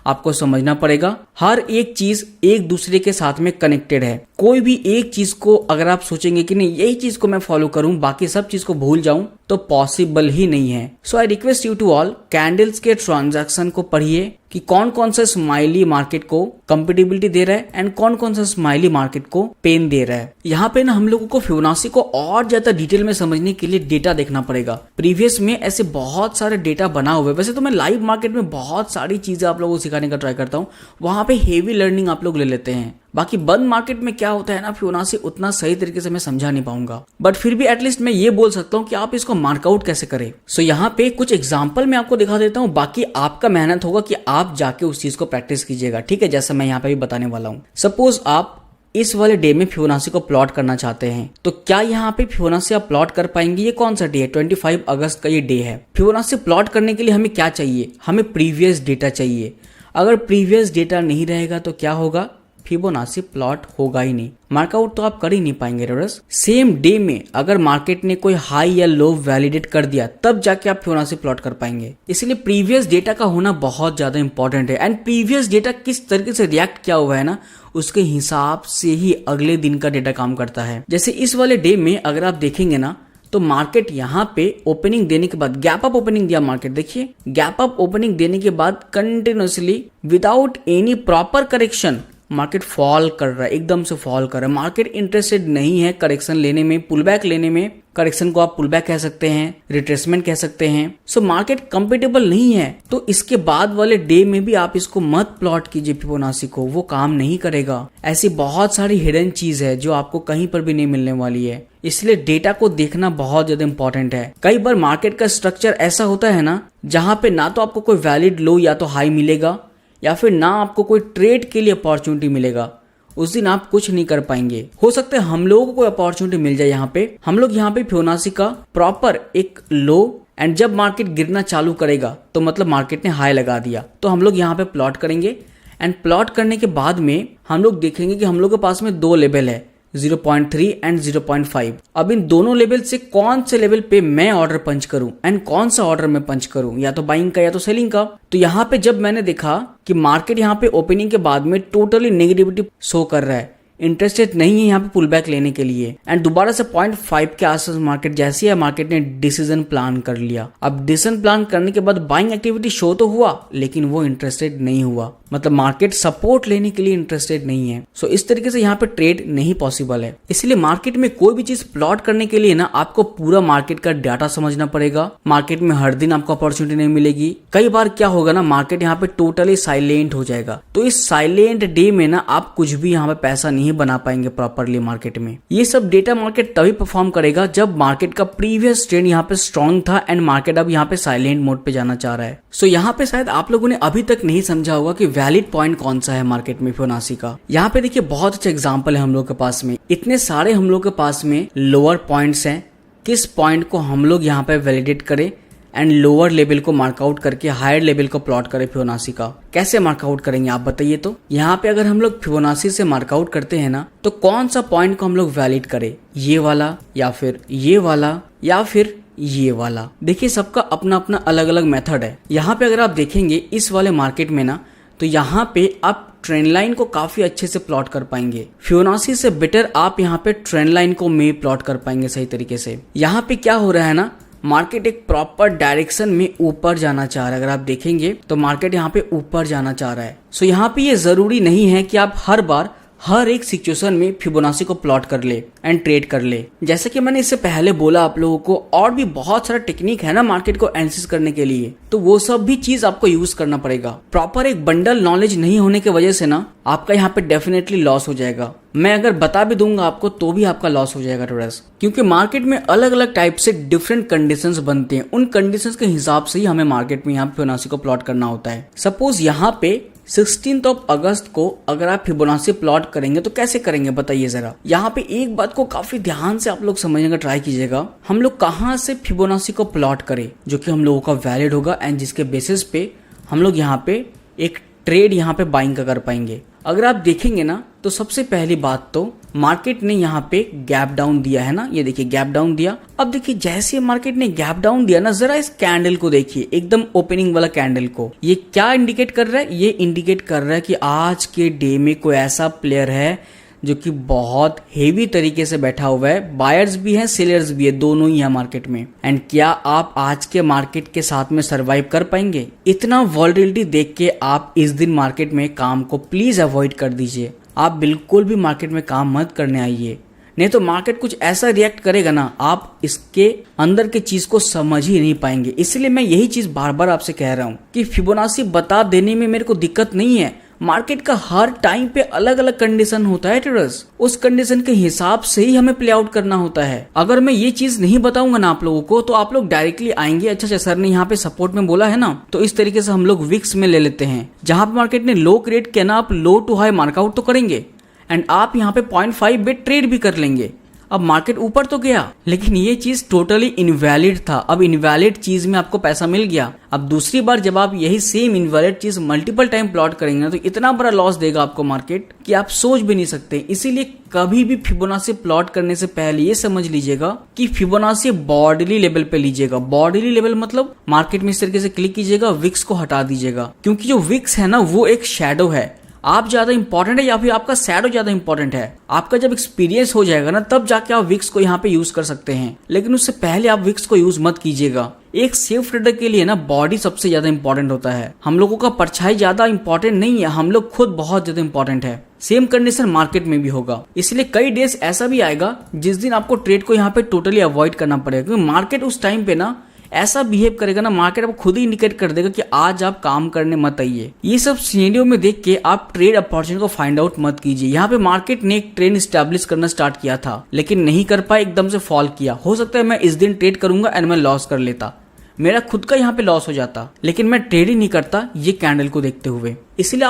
S1: आपको समझना पड़ेगा। हर एक चीज एक दूसरे के साथ में कनेक्टेड है। कोई भी एक चीज को अगर आप सोचेंगे कि नहीं यही चीज को मैं फॉलो करूं, बाकी सब चीज को भूल जाऊं, तो पॉसिबल ही नहीं है। So I request you to all, candles के ट्रांजैक्शन को पढ़िए कि कौन कौन सा स्माइली मार्केट को कंपेटिबिलिटी दे रहा है एंड कौन कौन सा स्माइली मार्केट को पेन दे रहा है। यहाँ पे ना हम लोगों को फिबोनाची को और ज्यादा डिटेल में समझने के लिए डेटा देखना पड़ेगा। प्रीवियस में ऐसे बहुत सारे डेटा बना हुए। वैसे तो मैं लाइव मार्केट में बहुत सारी चीजें आप लोगों को सिखाने का ट्राई करता हूँ, वहां पे हेवी लर्निंग आप लोग ले लेते हैं। बाकी बंद मार्केट में क्या होता है ना, फिबोनाची उतना सही तरीके से मैं समझा नहीं पाऊंगा, बट फिर भी एटलीस्ट मैं ये बोल सकता हूँ कि आप इसको मार्कआउट कैसे करें। सो यहाँ पे कुछ एग्जांपल मैं आपको दिखा देता हूँ, बाकी आपका मेहनत होगा कि आप जाके उस चीज को प्रैक्टिस कीजिएगा, ठीक है, जैसा मैं यहाँ पे भी बताने वाला हूँ। सपोज आप इस वाले डे में फिबोनाची को प्लॉट करना चाहते हैं, तो क्या यहाँ पे फिबोनाची आप प्लॉट कर पाएंगे? ये कौन सा डे है? 25 अगस्त का ये डे है। फिबोनाची प्लॉट करने के लिए हमें क्या चाहिए? हमें प्रीवियस डेटा चाहिए। अगर प्रीवियस डेटा नहीं रहेगा तो क्या होगा? फिबोनाची प्लॉट होगा ही नहीं, मार्कआउट तो आप कर ही नहीं पाएंगे ट्रेडर्स। सेम डे में अगर मार्केट ने कोई हाई या लो वैलिडेट कर दिया तब जाके आप फिबोनाची प्लॉट कर पाएंगे। इसलिए प्रीवियस डेटा का होना बहुत ज्यादा इंपॉर्टेंट है। एंड प्रीवियस डेटा किस तरीके से रिएक्ट किया हुआ है ना, उसके हिसाब से ही अगले दिन का डेटा काम करता है। जैसे इस वाले डे में अगर आप देखेंगे ना, तो मार्केट यहाँ पे ओपनिंग देने के बाद गैप अप ओपनिंग दिया मार्केट, देखिए गैप अप ओपनिंग देने के बाद continuously without any proper correction market fall कर रहा है, एकदम से फॉल कर रहा है। मार्केट इंटरेस्टेड नहीं है करेक्शन लेने में, पुलबैक लेने में। करेक्शन को आप पुलबैक कह सकते हैं, रिट्रेसमेंट कह सकते हैं। सो मार्केट कंपेटेबल नहीं है, तो इसके बाद वाले डे में भी आप इसको मत प्लॉट कीजिए फिबोनाची को, वो काम नहीं करेगा। ऐसी बहुत सारी हिडन चीज है जो आपको कहीं पर भी नहीं मिलने वाली है। इसलिए डेटा को देखना बहुत ज्यादा इंपॉर्टेंट है। कई बार मार्केट का स्ट्रक्चर ऐसा होता है ना, जहां पे ना तो आपको कोई वैलिड लो या तो हाई मिलेगा, या फिर ना आपको कोई ट्रेड के लिए अपॉर्चुनिटी मिलेगा। उस दिन आप कुछ नहीं कर पाएंगे। हो सकता है हम लोगों को कोई अपॉर्चुनिटी मिल जाए। यहाँ पे हम लोग यहाँ पे फिबोनाची का प्रॉपर एक लो, एंड जब मार्केट गिरना चालू करेगा तो मतलब मार्केट ने हाई लगा दिया, तो हम लोग यहाँ पे प्लॉट करेंगे। एंड प्लॉट करने के बाद में हम लोग देखेंगे कि हम लोग के पास में दो लेवल है, 0.3 एंड 0.5। अब इन दोनों लेवल से कौन से लेवल पे मैं ऑर्डर पंच करूं एंड कौन सा ऑर्डर मैं पंच करूं, या तो बाइंग का या तो सेलिंग का। तो यहाँ पे जब मैंने देखा कि मार्केट यहाँ पे ओपनिंग के बाद में टोटली नेगेटिविटी शो कर रहा है, इंटरेस्टेड नहीं है यहाँ पे पुल बैक लेने के लिए, एंड दोबारा से 0.5 के आसपास मार्केट जैसी है, मार्केट ने डिसीजन प्लान कर लिया। अब डिसीजन प्लान करने के बाद बाइंग एक्टिविटी शो तो हुआ, लेकिन वो इंटरेस्टेड नहीं हुआ, मतलब मार्केट सपोर्ट लेने के लिए इंटरेस्टेड नहीं है। सो इस तरीके से यहाँ पे ट्रेड नहीं पॉसिबल है। इसलिए मार्केट में कोई भी चीज प्लॉट करने के लिए ना आपको पूरा मार्केट का डाटा समझना पड़ेगा। मार्केट में हर दिन आपको अपॉर्चुनिटी नहीं मिलेगी। कई बार क्या होगा ना, मार्केट यहाँ पे टोटली साइलेंट हो जाएगा, तो इस साइलेंट डे में ना आप कुछ भी यहाँ पे पैसा नहीं बना पाएंगे प्रॉपरली मार्केट में। ये सब डेटा मार्केट तभी परफॉर्म करेगा जब मार्केट का प्रीवियस ट्रेंड यहाँ पे स्ट्रॉन्ग था एंड मार्केट अब यहाँ पे साइलेंट मोड पे जाना चाह रहा है। सो यहाँ पे शायद आप लोगों ने अभी तक नहीं समझा होगा कि वैलिड पॉइंट कौन सा है मार्केट में फिबोनाची का। यहाँ पे देखिए बहुत अच्छा एग्जांपल है हम लोग के पास में, इतने सारे हम लोग के पास में लोअर पॉइंट्स हैं। किस पॉइंट को हम लोग यहाँ पे वैलिडेट करें एंड लोअर लेवल को मार्कआउट करके हायर लेवल को प्लॉट करें फिबोनाची का, कैसे मार्कआउट करेंगे आप बताइए। तो यहाँ पे अगर हम लोग फिबोनाची से मार्कआउट करते हैं ना, तो कौन सा पॉइंट को हम लोग वैलिड करें, ये वाला या फिर ये वाला या फिर ये वाला। देखिए सबका अपना अपना अलग अलग मेथड है। यहाँ पे अगर आप देखेंगे इस वाले मार्केट में ना, तो यहाँ पे आप ट्रेंड लाइन को काफी अच्छे से प्लॉट कर पाएंगे। फिबोनाची से बेटर आप यहाँ पे ट्रेंड लाइन को मे प्लॉट कर पाएंगे सही तरीके से। यहाँ पे क्या हो रहा है ना, मार्केट एक प्रॉपर डायरेक्शन में ऊपर जाना चाह रहा है। अगर आप देखेंगे तो मार्केट यहाँ पे ऊपर जाना चाह रहा है। सो यहाँ पे ये जरूरी नहीं है कि आप हर बार हर एक सिचुएशन में फिबोनाची को प्लॉट कर ले एंड ट्रेड कर ले। जैसे कि मैंने इससे पहले बोला आप लोगों को, और भी बहुत सारा टेक्निक है ना मार्केट को एनालिसिस करने के लिए, तो वो सब भी चीज आपको यूज करना पड़ेगा। प्रॉपर एक बंडल नॉलेज नहीं होने की वजह से ना आपका यहाँ पे डेफिनेटली लॉस हो जाएगा। मैं अगर बता भी दूंगा आपको तो भी आपका लॉस हो जाएगा थोड़ा सा, क्योंकि मार्केट में अलग अलग टाइप से डिफरेंट कंडीशंस बनते हैं। उन कंडीशंस के हिसाब से ही हमें मार्केट में यहाँ पे फिबोनाची को प्लॉट करना होता है। सपोज यहाँ पे 16 अगस्त को अगर आप फिबोनाची प्लॉट करेंगे तो कैसे करेंगे बताइए जरा। यहाँ पे एक बात को काफी ध्यान से आप लोग समझने का ट्राई कीजिएगा, हम लोग कहाँ से फिबोनाची को प्लॉट करें जो कि हम लोगों का वैलिड होगा एंड जिसके बेसिस पे हम लोग यहाँ पे एक ट्रेड यहाँ पे बाइंग का कर पाएंगे। अगर आप देखेंगे ना, तो सबसे पहली बात तो मार्केट ने यहाँ पे गैप डाउन दिया है ना, ये देखिए गैप डाउन दिया। अब देखिए जैसे मार्केट ने गैप डाउन दिया ना, जरा इस कैंडल को देखिए, एकदम ओपनिंग वाला कैंडल को, ये क्या इंडिकेट कर रहा है, ये इंडिकेट कर रहा है कि आज के डे में कोई ऐसा प्लेयर है जो कि बहुत हेवी तरीके से बैठा हुआ है। बायर्स भी हैं, सेलर्स भी है, दोनों ही है मार्केट में। एंड क्या आप आज के मार्केट के साथ में सरवाइव कर पाएंगे? इतना वॉलेटिलिटी देख के आप इस दिन मार्केट में काम को प्लीज अवॉइड कर दीजिए। आप बिल्कुल भी मार्केट में काम मत करने आइए, नहीं तो मार्केट कुछ ऐसा रिएक्ट करेगा ना, आप इसके अंदर के चीज को समझ ही नहीं पाएंगे। इसलिए मैं यही चीज बार बार आपसे कह रहा हूँ कि फिबोनाची बता देने में मेरे को दिक्कत नहीं है। मार्केट का हर टाइम पे अलग अलग कंडीशन होता है ट्रेडर्स, उस कंडीशन के हिसाब से ही हमें प्ले आउट करना होता है। अगर मैं ये चीज नहीं बताऊंगा ना आप लोगों को, तो आप लोग डायरेक्टली आएंगे, अच्छा सर ने यहाँ पे सपोर्ट में बोला है ना, तो इस तरीके से हम लोग विक्स में ले लेते हैं। जहां पे मार्केट ने लो क्रिएट किया ना, आप लो टू हाई मार्कआउट तो करेंगे एंड आप यहाँ पे 0.5 बिट ट्रेड भी कर लेंगे। अब मार्केट ऊपर तो गया, लेकिन ये चीज टोटली इनवैलिड था। अब इनवैलिड चीज में आपको पैसा मिल गया। अब दूसरी बार जब आप यही सेम इनवैलिड चीज मल्टीपल टाइम प्लॉट करेंगे ना, तो इतना बड़ा लॉस देगा आपको मार्केट कि आप सोच भी नहीं सकते। इसीलिए कभी भी फिबोनाची प्लॉट करने से पहले ये समझ लीजिएगा कि फिबोनाची बॉर्डरली लेवल पे लीजिएगा। बॉर्डरली लेवल मतलब मार्केट में इस तरीके से क्लिक कीजिएगा, विक्स को हटा दीजिएगा, क्योंकि जो विक्स है ना वो एक शैडो है। आप ज्यादा इंपॉर्टेंट है या फिर आपका शैडो ज्यादा इंपॉर्टेंट है? आपका जब एक्सपीरियंस हो जाएगा ना, तब जाके आप विक्स को यहाँ पे यूज कर सकते हैं, लेकिन उससे पहले आप विक्स को यूज मत कीजिएगा। एक सेफ ट्रेडर के लिए ना बॉडी सबसे ज्यादा इंपॉर्टेंट होता है। हम लोगों का परछाई ज्यादा इंपॉर्टेंट नहीं है, हम लोग खुद बहुत ज्यादा इंपॉर्टेंट है। सेम कंडीशन मार्केट में भी होगा। इसलिए कई डेज ऐसा भी आएगा जिस दिन आपको ट्रेड को यहाँ पे टोटली अवॉइड करना पड़ेगा, क्योंकि मार्केट उस टाइम पे ना ऐसा बिहेव करेगा ना, मार्केट आपको खुद ही इंडिकेट कर देगा कि आज आप काम करने मत आइए। ये सब सिनेरियो में देख के आप ट्रेड अपॉर्चुनिटी को फाइंड आउट मत कीजिए। यहाँ पे मार्केट ने एक ट्रेंड स्टैब्लिश करना स्टार्ट किया था, लेकिन नहीं कर पाए, एकदम से फॉल किया। हो सकता है मैं इस दिन ट्रेड करूंगा एंड मैं लॉस कर लेता, मेरा खुद का यहाँ पे लॉस हो जाता, लेकिन मैं ट्रेड ही नहीं करता ये कैंडल को देखते हुए। इसलिए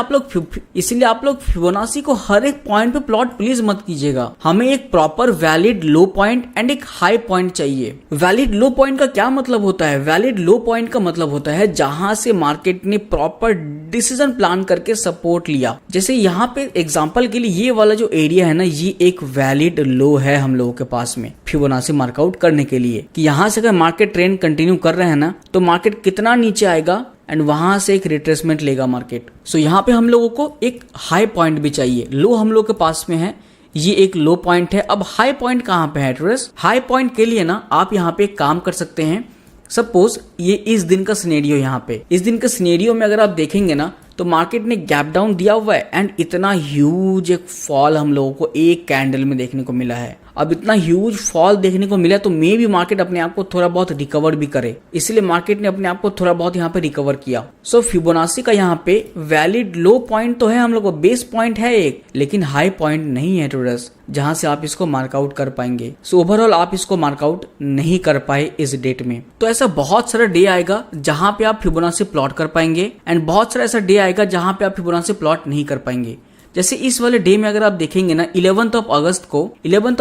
S1: आप लोग फिबोनाची को हर एक पॉइंट पे प्लॉट प्लीज मत कीजिएगा। हमें एक proper valid low point and एक हाई पॉइंट चाहिए। वैलिड लो पॉइंट का क्या मतलब होता है? वैलिड लो पॉइंट का मतलब होता है जहां से मार्केट ने प्रॉपर डिसीजन प्लान करके सपोर्ट लिया। जैसे यहाँ पे एग्जांपल के लिए ये वाला जो एरिया है ना, ये एक वैलिड लो है हम लोगों के पास में फिबोनाची मार्कआउट करने के लिए कि यहाँ से अगर मार्केट ट्रेंड कंटिन्यू कर रहे हैं ना तो मार्केट कितना नीचे आएगा एंड वहां से एक रिट्रेसमेंट लेगा मार्केट। सो यहाँ पे हम लोगों को एक हाई पॉइंट भी चाहिए। लो हम लोग के पास में है, ये एक लो पॉइंट है। अब हाई पॉइंट कहाँ पे है ट्रेडर्स? हाई पॉइंट के लिए ना आप यहाँ पे एक काम कर सकते हैं। सपोज ये इस दिन का सिनेरियो, यहाँ पे इस दिन के सिनेरियो में अगर आप देखेंगे ना तो मार्केट ने गैप डाउन दिया हुआ है एंड इतना ह्यूज एक फॉल हम लोगों को एक कैंडल में देखने को मिला है। अब इतना ह्यूज फॉल देखने को मिला तो मे भी मार्केट अपने आप को थोड़ा बहुत रिकवर भी करे, इसलिए मार्केट ने अपने आप को थोड़ा बहुत यहाँ पे रिकवर किया। सो फिबोनाची का यहाँ पे वैलिड लो पॉइंट तो है हम लोग को, बेस पॉइंट है एक, लेकिन हाई पॉइंट नहीं है ट्रेडर्स जहां से आप इसको मार्कआउट कर पाएंगे। सो ओवरऑल आप इसको मार्कआउट नहीं कर पाए इस डेट में। तो ऐसा बहुत सारा डे आएगा जहां पे आप फिबोनाची प्लॉट कर पाएंगे एंड बहुत सारा ऐसा डे आएगा जहां पे आप फिबोनाची प्लॉट नहीं कर पाएंगे। जैसे इस वाले डे में अगर आप देखेंगे ना 11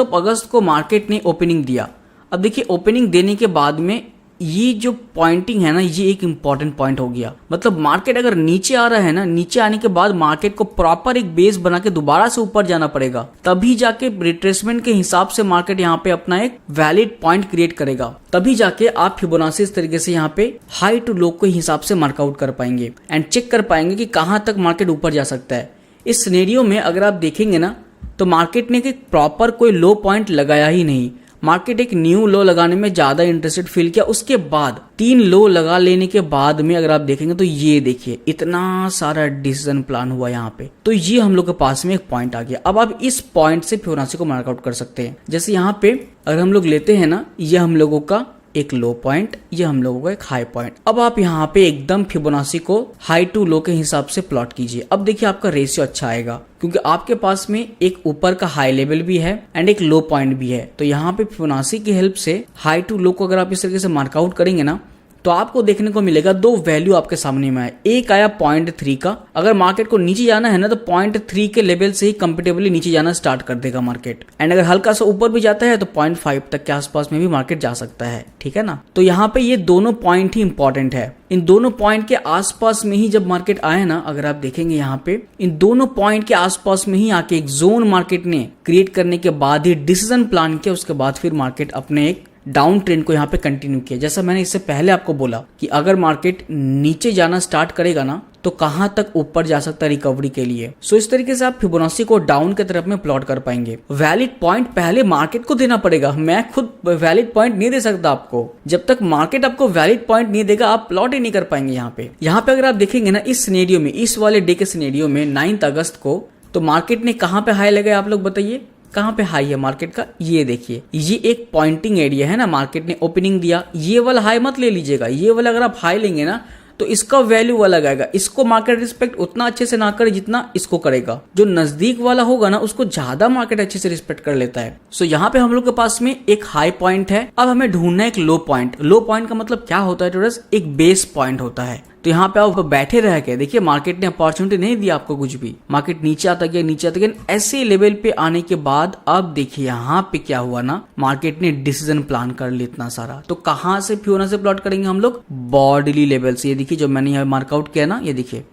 S1: अगस्त को मार्केट ने ओपनिंग दिया। अब देखिए ओपनिंग देने के बाद में ये जो पॉइंटिंग है ना, ये एक इंपॉर्टेंट पॉइंट हो गया। मतलब मार्केट अगर नीचे आ रहा है ना, नीचे आने के बाद मार्केट को प्रॉपर एक बेस बना के दोबारा से ऊपर जाना पड़ेगा, तभी जाके रिट्रेसमेंट के हिसाब से मार्केट यहाँ पे अपना एक वैलिड पॉइंट क्रिएट करेगा। तभी जाके आप फिबोनाची इस तरीके से यहाँ पे हाई टू लो के हिसाब से मार्कआउट कर पाएंगे एंड चेक कर पाएंगे कि कहाँ तक मार्केट ऊपर जा सकता है। इस सिनेरियो में अगर आप देखेंगे ना तो मार्केट ने प्रॉपर कोई लो पॉइंट लगाया ही नहीं। मार्केट एक न्यू लो लगाने में ज्यादा इंटरेस्टेड फील किया, उसके बाद 3 लो लगा लेने के बाद में अगर आप देखेंगे तो ये देखिए इतना सारा डिसीजन प्लान हुआ यहाँ पे। तो ये हम लोग के पास में एक पॉइंट आ गया। अब आप इस पॉइंट से फिबोनाची को मार्कआउट कर सकते हैं। जैसे यहाँ पे अगर हम लोग लेते हैं ना, ये हम लोगों का एक लो पॉइंट, ये हम लोगों का एक हाई पॉइंट। अब आप यहाँ पे एकदम फिबोनाची को हाई टू लो के हिसाब से प्लॉट कीजिए। अब देखिए आपका रेशियो अच्छा आएगा क्योंकि आपके पास में एक ऊपर का हाई लेवल भी है एंड एक लो पॉइंट भी है। तो यहाँ पे फिबोनाची की हेल्प से हाई टू लो को अगर आप इस तरीके से मार्कआउट करेंगे ना तो आपको देखने को मिलेगा 2 वैल्यू आपके सामने में आए। एक आया 0.3 का, अगर मार्केट को नीचे जाना है ना तो 0.3 के लेवल से ही कंफर्टेबली नीचे जाना स्टार्ट कर देगा मार्केट एंड अगर हल्का सा ऊपर भी जाता है तो 0.5 तक के आसपास में भी मार्केट जा सकता है। ठीक है ना? तो यहाँ पे ये दोनों पॉइंट ही इंपॉर्टेंट है। इन दोनों पॉइंट के आसपास में ही जब मार्केट आए ना, अगर आप देखेंगे यहाँ पे इन दोनों पॉइंट के आसपास में ही आके एक जोन मार्केट ने क्रिएट करने के बाद ही डिसीजन प्लान किया, उसके बाद फिर मार्केट अपने एक डाउन ट्रेंड को यहाँ पे कंटिन्यू किया। जैसा मैंने इससे पहले आपको बोला कि अगर मार्केट नीचे जाना स्टार्ट करेगा ना तो कहां तक ऊपर जा सकता है रिकवरी के लिए। सो इस तरीके से आप फिबोनाची को डाउन की तरफ में प्लॉट कर पाएंगे। वैलिड पॉइंट पहले मार्केट को देना पड़ेगा, मैं खुद वैलिड पॉइंट नहीं दे सकता आपको। जब तक मार्केट आपको वैलिड पॉइंट नहीं देगा आप प्लॉट ही नहीं कर पाएंगे। यहाँ पे अगर आप देखेंगे ना इस सिनेरियो में, इस वाले डे के सिनेरियो में 9 अगस्त को तो मार्केट ने कहां पे हाई लगाया आप लोग बताइए? कहां पे हाई है मार्केट का? ये देखिए, ये एक पॉइंटिंग एरिया है ना, मार्केट ने ओपनिंग दिया। ये वाला हाई मत ले लीजिएगा, ये वाला अगर आप हाई लेंगे ना तो इसका वैल्यू अलग आएगा। इसको मार्केट रिस्पेक्ट उतना अच्छे से ना करे जितना इसको करेगा। जो नजदीक वाला होगा ना उसको ज्यादा मार्केट अच्छे से रिस्पेक्ट कर लेता है। सो यहाँ पे हम लोग के पास में एक हाई पॉइंट है। अब हमें ढूंढना है एक लो पॉइंट। लो पॉइंट का मतलब क्या होता है ट्रेडर्स? एक बेस पॉइंट होता है। तो यहाँ पे आप बैठे रह के देखिए, मार्केट ने अपॉर्चुनिटी नहीं दिया आपको कुछ भी। मार्केट नीचे आता गया, ऐसे लेवल पे आने के बाद अब देखिए यहाँ पे क्या हुआ ना, मार्केट ने डिसीजन प्लान कर लिया इतना सारा। तो कहाँ से फिबोनाची प्लॉट करेंगे हम लोग? बॉर्डरली लेवल से। ये देखिए जो मैंने यहाँ मार्कआउट किया ना, ये देखिए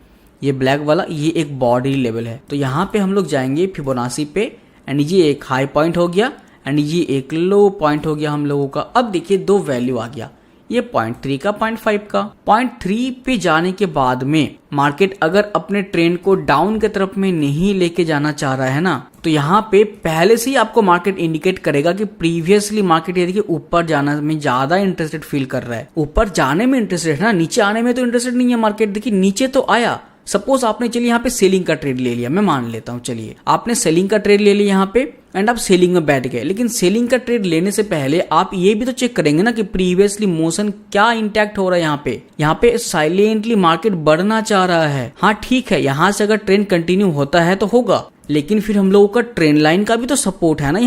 S1: ये ब्लैक वाला, ये एक बॉर्डरली लेवल है। तो यहाँ पे हम लोग जाएंगे फिबोनाची पे एंड ये एक हाई पॉइंट हो गया एंड ये एक लो पॉइंट हो गया हम लोगों का। अब देखिए 2 वैल्यू आ गया, ये 0.3 का 0.5 का। 0.3 पे जाने के बाद में मार्केट अगर अपने ट्रेंड को डाउन की तरफ में नहीं लेके जाना चाह रहा है ना तो यहाँ पे पहले से ही आपको मार्केट इंडिकेट करेगा कि प्रीवियसली मार्केट ये देखिए ऊपर जाने में ज्यादा इंटरेस्टेड फील कर रहा है। ऊपर जाने में इंटरेस्टेड है ना, नीचे आने में तो इंटरेस्टेड नहीं है मार्केट। देखिए नीचे तो आया, सपोज आपने चलिए यहाँ पे सेलिंग का ट्रेड ले लिया, मैं मान लेता हूँ, चलिए आपने सेलिंग का ट्रेड ले लिया यहाँ पे। एंड आप सेलिंग में बैठ गए। लेकिन सेलिंग का ट्रेड लेने से पहले आप ये भी तो चेक करेंगे ना कि प्रीवियसली मोशन क्या इंटैक्ट हो रहा है। यहाँ पे साइलेंटली मार्केट बढ़ना चाह रहा है। हाँ ठीक है, यहाँ से अगर ट्रेंड कंटिन्यू होता है तो होगा, लेकिन फिर हम लोगों का ट्रेंड लाइन का भी तो सपोर्ट है ना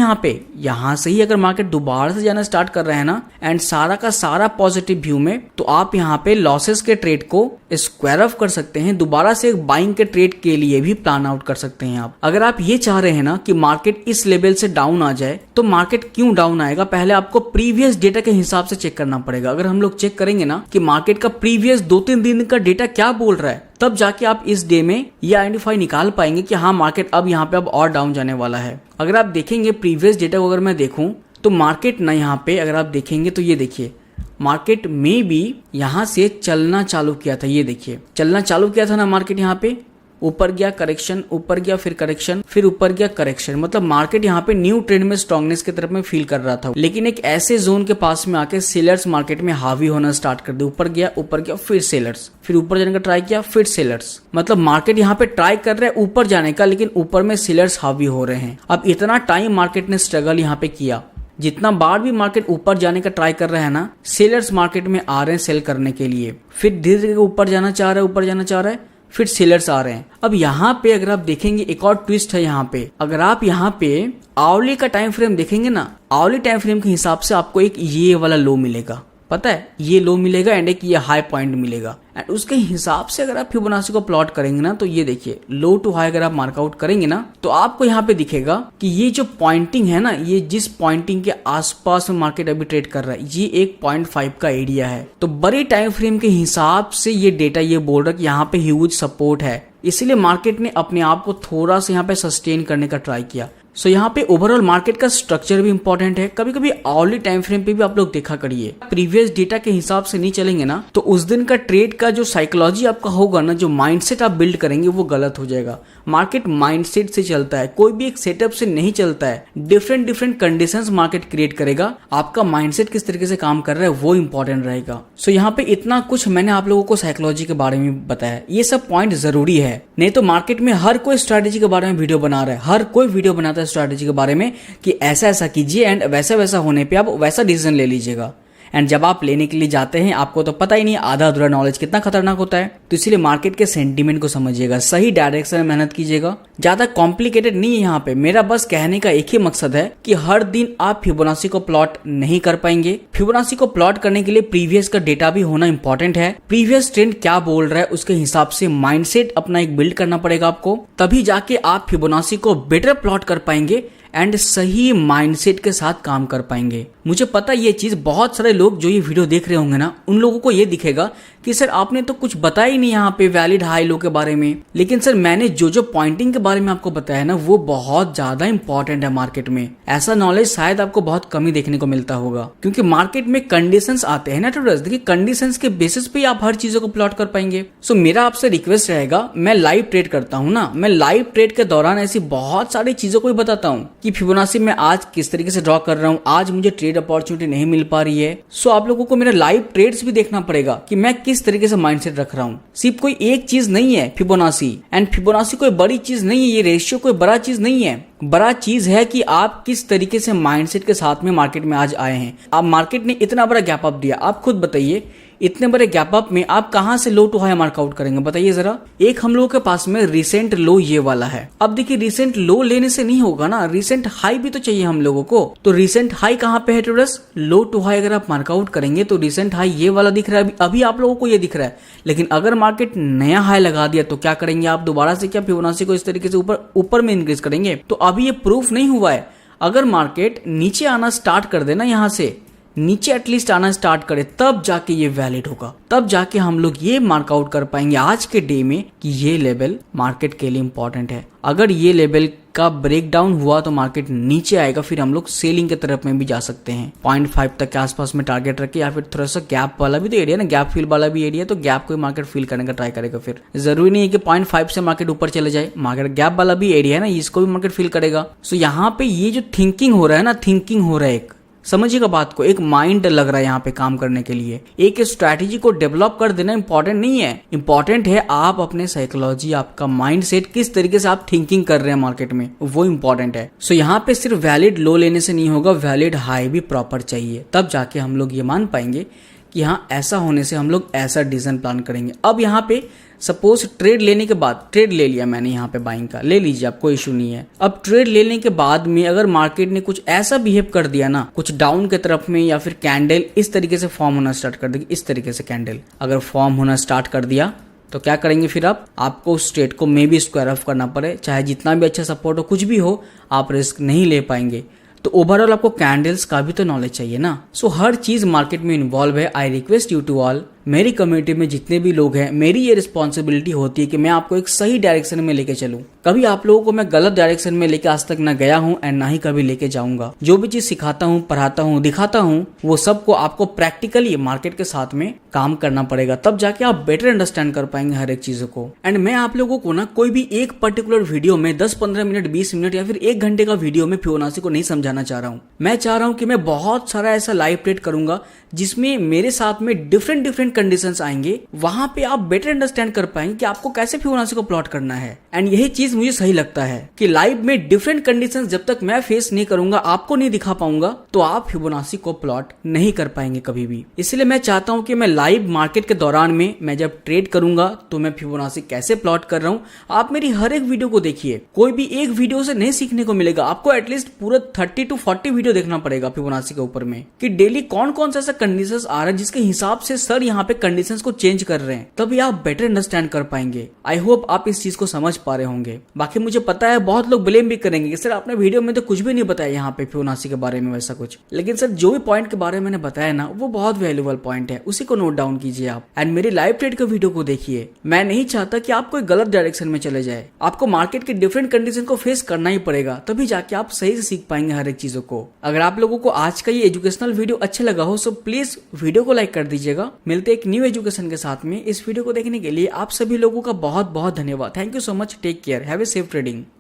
S1: यहाँ से ही अगर मार्केट दोबारा से जाना स्टार्ट कर रहे हैं ना एंड सारा का सारा पॉजिटिव व्यू में, तो आप यहाँ पे लॉसेस के ट्रेड को स्क्वायर ऑफ कर सकते हैं, दोबारा से एक बाइंग के ट्रेड के लिए भी प्लान आउट कर सकते हैं आप। अगर आप ये चाह रहे हैं ना कि मार्केट इस लेवल से डाउन आ जाए, तो मार्केट क्यों डाउन आएगा पहले आपको प्रीवियस डेटा के हिसाब से चेक करना पड़ेगा। अगर हम लोग चेक करेंगे ना कि मार्केट का प्रीवियस 2-3 दिन का डेटा क्या बोल रहा है, तब जाके आप इस डे में ये आइडेंटिफाई निकाल पाएंगे कि हाँ मार्केट अब यहाँ पे अब और डाउन जाने वाला है। अगर आप देखेंगे प्रीवियस डेटा को, अगर मैं देखूं तो मार्केट ना यहाँ पे अगर आप देखेंगे तो ये देखिए मार्केट में भी यहाँ से चलना चालू किया था। ये देखिए चलना चालू किया था ना मार्केट, यहाँ पे ऊपर गया करेक्शन, ऊपर गया फिर करेक्शन, फिर ऊपर गया करेक्शन। मतलब मार्केट यहाँ पे न्यू ट्रेंड में स्ट्रांगनेस की तरफ में फील कर रहा था, लेकिन एक ऐसे जोन के पास में आके सेलर्स मार्केट में हावी होना स्टार्ट कर दे। ऊपर गया फिर सेलर्स, फिर ऊपर जाने का ट्राई किया फिर सेलर्स। मतलब मार्केट यहाँ पे ट्राई कर रहा है ऊपर जाने का, लेकिन ऊपर में सेलर्स हावी हो रहे हैं। अब इतना टाइम मार्केट ने स्ट्रगल यहाँ पे किया, जितना बार भी मार्केट ऊपर जाने का ट्राई कर रहा है ना, सेलर्स मार्केट में आ रहे हैं सेल करने के लिए। फिर धीरे धीरे ऊपर जाना चाह रहा है, फिर सेलर्स आ रहे हैं। अब यहाँ पे अगर आप देखेंगे एक और ट्विस्ट है यहाँ पे। अगर आप यहाँ पे आवली का टाइम फ्रेम देखेंगे ना, आवली टाइम फ्रेम के हिसाब से आपको एक ये वाला लो मिलेगा, पता है ये लो मिलेगा एंड एक ये हाई पॉइंट मिलेगा। एंड उसके हिसाब से अगर आप फिबोनाची को प्लॉट करेंगे ना, तो ये देखिए लो टू हाई अगर आप मार्कआउट करेंगे ना, तो आपको यहाँ पे दिखेगा कि ये जो पॉइंटिंग है ना, ये जिस पॉइंटिंग के आसपास में मार्केट अभी ट्रेड कर रहा है, ये एक 0.5 का एरिया है। तो बड़े टाइम फ्रेम के हिसाब से ये डेटा ये बोल रहा है कि यहाँ पे ह्यूज सपोर्ट है, इसीलिए मार्केट ने अपने आप को थोड़ा सा यहाँ पे सस्टेन करने का ट्राई किया। सो यहाँ पे ओवरऑल मार्केट का स्ट्रक्चर भी इंपॉर्टेंट है। कभी कभी आवली टाइम फ्रेम पे भी आप लोग देखा करिए, प्रीवियस डेटा के हिसाब से नहीं चलेंगे ना, तो उस दिन का ट्रेड का जो साइकोलॉजी आपका होगा ना, जो माइंडसेट आप बिल्ड करेंगे वो गलत हो जाएगा। मार्केट माइंडसेट से चलता है, कोई भी एक सेटअप से नहीं चलता है। डिफरेंट कंडीशंस मार्केट क्रिएट करेगा, आपका माइंडसेट किस तरीके से काम कर रहा है वो इंपॉर्टेंट रहेगा। सो यहाँ पे इतना कुछ मैंने आप लोगों को साइकोलॉजी के बारे में बताया, ये सब पॉइंट जरूरी है। नहीं तो मार्केट में हर कोई स्ट्रैटेजी के बारे में वीडियो बना रहा है, हर कोई वीडियो बनाता है स्ट्रैटेजी के बारे में कि ऐसा ऐसा कीजिए एंड वैसा वैसा होने पे आप वैसा डिसीजन ले लीजिएगा। एंड जब आप लेने के लिए जाते हैं आपको तो पता ही नहीं आधा अधूरा नॉलेज कितना खतरनाक होता है। तो इसीलिए मार्केट के सेंटीमेंट को समझिएगा, सही डायरेक्शन में मेहनत कीजिएगा। ज्यादा कॉम्प्लिकेटेड नहीं है यहाँ पे, मेरा बस कहने का एक ही मकसद है कि हर दिन आप फिबोनाची को प्लॉट नहीं कर पाएंगे। फिबोनाची को प्लॉट करने के लिए प्रीवियस का डेटा भी होना इंपॉर्टेंट है। प्रीवियस ट्रेंड क्या बोल रहा है उसके हिसाब से माइंडसेट अपना एक बिल्ड करना पड़ेगा आपको, तभी जाके आप फिबोनाची को बेटर प्लॉट कर पाएंगे एंड सही माइंडसेट के साथ काम कर पाएंगे। मुझे पता ये चीज बहुत सारे लोग जो ये वीडियो देख रहे होंगे ना, उन लोगों को ये दिखेगा कि सर आपने तो कुछ बताया ही नहीं यहाँ पे वैलिड हाई लो के बारे में। लेकिन सर मैंने जो पॉइंटिंग के बारे में आपको बताया ना, वो बहुत ज्यादा इंपॉर्टेंट है मार्केट में। ऐसा नॉलेज शायद आपको बहुत कम ही देखने को मिलता होगा, क्योंकि मार्केट में कंडीशंस आते हैं ना ट्रेडर्स, देखिए कंडीशंस के बेसिस पे आप हर चीजों को प्लॉट कर पाएंगे। सो मेरा आपसे रिक्वेस्ट रहेगा, मैं लाइव ट्रेड करता हूँ ना, मैं लाइव ट्रेड के दौरान ऐसी बहुत सारी चीजों को भी बताता हूँ कि फिबोनाची में आज किस तरीके से ड्रॉ कर रहा हूँ, आज मुझे ट्रेड अपॉर्चुनिटी नहीं मिल पा रही है। सो आप लोगों को मेरा लाइव ट्रेड्स भी देखना पड़ेगा कि मैं किस तरीके से माइंडसेट रख रहा हूँ। सिर्फ कोई एक चीज नहीं है फिबोनाची, एंड फिबोनाची कोई बड़ी चीज नहीं है, ये रेशियो कोई बड़ा चीज नहीं है। बड़ा चीज है कि आप किस तरीके से माइंडसेट के साथ में मार्केट में आज आए हैं। अब मार्केट ने इतना बड़ा गैप अप दिया, आप खुद बताइए इतने बड़े गैप अप में आप कहां से लो टू हाई मार्कआउट करेंगे, बताइए जरा। एक हम लोगों के पास में रिसेंट लो ये वाला है। अब देखिए रिसेंट लो लेने से नहीं होगा ना, रिसेंट हाई भी तो चाहिए हम लोगों को। तो रिसेंट हाई कहां पे है ट्रेडर्स, लो टू हाई अगर आप मार्कआउट करेंगे तो रिसेंट हाई ये वाला दिख रहा है, अभी आप लोगों को ये दिख रहा है। लेकिन अगर मार्केट नया हाई लगा दिया तो क्या करेंगे आप, दोबारा से क्या फिबोनाची को इस तरीके से ऊपर में इंक्रीज करेंगे। तो अभी ये प्रूफ नहीं हुआ है। अगर मार्केट नीचे आना स्टार्ट कर देना, यहां से नीचे एटलीस्ट आना स्टार्ट करे, तब जाके ये वैलिड होगा, तब जाके हम लोग ये मार्कआउट कर पाएंगे आज के डे में कि ये लेवल मार्केट के लिए इंपॉर्टेंट है। अगर ये लेवल का ब्रेकडाउन हुआ तो मार्केट नीचे आएगा, फिर हम लोग सेलिंग की तरफ में भी जा सकते हैं। 0.5 तक के आसपास में टारगेट रखे, या फिर थोड़ा सा गैप वाला भी तो एरिया ना, गैप फिल वाला भी एरिया, तो गैप को मार्केट फिल करने का ट्राई करेगा। फिर जरूरी नहीं है कि 0.5 से मार्केट ऊपर चले जाए, मार्केट गैप वाला भी एरिया है ना, इसको भी मार्केट फिल करेगा। सो यहाँ पे ये जो थिंकिंग हो रहा है ना, थिंकिंग हो रहा है एक समझिएगा बात को, एक माइंड लग रहा है यहाँ पे काम करने के लिए। एक स्ट्रैटेजी को डेवलप कर देना इंपॉर्टेंट नहीं है, इंपॉर्टेंट है आप अपने साइकोलॉजी, आपका माइंड सेट, किस तरीके से आप थिंकिंग कर रहे हैं मार्केट में, वो इंपॉर्टेंट है। सो यहाँ पे सिर्फ वैलिड लो लेने से नहीं होगा, वैलिड हाई भी प्रॉपर चाहिए, तब जाके हम लोग ये मान पाएंगे कि हाँ ऐसा होने से हम लोग ऐसा डिसीजन प्लान करेंगे। अब यहाँ पे सपोज ट्रेड लेने के बाद, ट्रेड ले लिया मैंने यहाँ पे बाइंग का, ले लीजिए आप, कोई इशू नहीं है। अब ट्रेड लेने के बाद में अगर मार्केट ने कुछ ऐसा बिहेव कर दिया ना, कुछ डाउन के तरफ में, या फिर कैंडल इस तरीके से फॉर्म होना स्टार्ट कर देगी, इस तरीके से कैंडल अगर फॉर्म होना स्टार्ट कर दिया तो क्या करेंगे फिर आपको उस ट्रेड को मे बी स्क्वायर ऑफ करना पड़े, चाहे जितना भी अच्छा सपोर्ट हो, कुछ भी हो, आप रिस्क नहीं ले पाएंगे। तो ओवरऑल आपको कैंडल्स का भी तो नॉलेज चाहिए ना। सो हर चीज मार्केट में इन्वॉल्व है। I request you to all, मेरी कम्युनिटी में जितने भी लोग हैं, मेरी ये रिस्पॉन्सिबिलिटी होती है कि मैं आपको एक सही डायरेक्शन में लेके चलूं। कभी आप लोगों को मैं गलत डायरेक्शन में लेके आज तक ना गया हूं एंड ना ही कभी लेके जाऊंगा। जो भी चीज सिखाता हूं, पढ़ाता हूं, दिखाता हूं, वो सबको आपको प्रैक्टिकली मार्केट के साथ में काम करना पड़ेगा, तब जाके आप बेटर अंडरस्टैंड कर पाएंगे हर एक चीजों को। एंड मैं आप लोगों को ना कोई भी एक पर्टिकुलर वीडियो में 10-15 मिनट, 20 मिनट या फिर 1 घंटे का वीडियो में फिबोनाची को नहीं समझाना चाह रहा हूं। मैं चाह रहा हूं कि मैं बहुत सारा ऐसा लाइव ट्रेड करूंगा जिसमें मेरे साथ में डिफरेंट कंडीशंस आएंगे, वहां पे आप बेटर अंडरस्टैंड कर पाएंगे कि आपको कैसे फिबोनाची को प्लॉट करना है। एंड यही चीज मुझे सही लगता है कि लाइव में डिफरेंट कंडीशंस जब तक मैं फेस नहीं करूंगा, आपको नहीं दिखा पाऊंगा, तो आप फिबोनाची को प्लॉट नहीं कर पाएंगे कभी भी। इसलिए मैं चाहता हूं कि मैं लाइव मार्केट के दौरान में मैं जब ट्रेड करूंगा तो मैं फिबोनाची कैसे प्लॉट कर रहा हूं, आप मेरी हर एक वीडियो को देखिए। कोई भी एक वीडियो से नहीं सीखने को मिलेगा, आपको एटलीस्ट पूरा 30 to 40 वीडियो देखना पड़ेगा फिबोनाची के ऊपर में, कि डेली कौन कौन सा कंडीशंस आ रहा है जिसके हिसाब से सर यहाँ पे कंडीशंस को चेंज कर रहे हैं, तभी आप बेटर अंडरस्टैंड कर पाएंगे। आई होप आप इस चीज को समझ पा रहे होंगे। बाकी मुझे पता है बहुत लोग ब्लेम भी करेंगे कि सर आपने वीडियो में तो कुछ भी नहीं बताया यहाँ पे फिबोनाची के बारे में वैसा कुछ, लेकिन सर जो भी पॉइंट के बारे में मैंने बताया ना, वो बहुत वैल्यूएबल पॉइंट है, उसी को नोट डाउन कीजिए आप एंड मेरी लाइव ट्रेड के वीडियो को देखिए। मैं नहीं चाहता कि आप कोई गलत डायरेक्शन में चले जाए, आपको मार्केट के डिफरेंट कंडीशन को फेस करना ही पड़ेगा, तभी जाके आप सही से सीख पाएंगे हर एक चीजों को। अगर आप लोगों को आज का ये एजुकेशनल वीडियो अच्छा लगा हो सो प्लीज वीडियो को लाइक कर दीजिएगा। मिलते एक न्यू एजुकेशन के साथ में। इस वीडियो को देखने के लिए आप सभी लोगों का बहुत बहुत धन्यवाद। Thank you so much, take care, have a safe trading.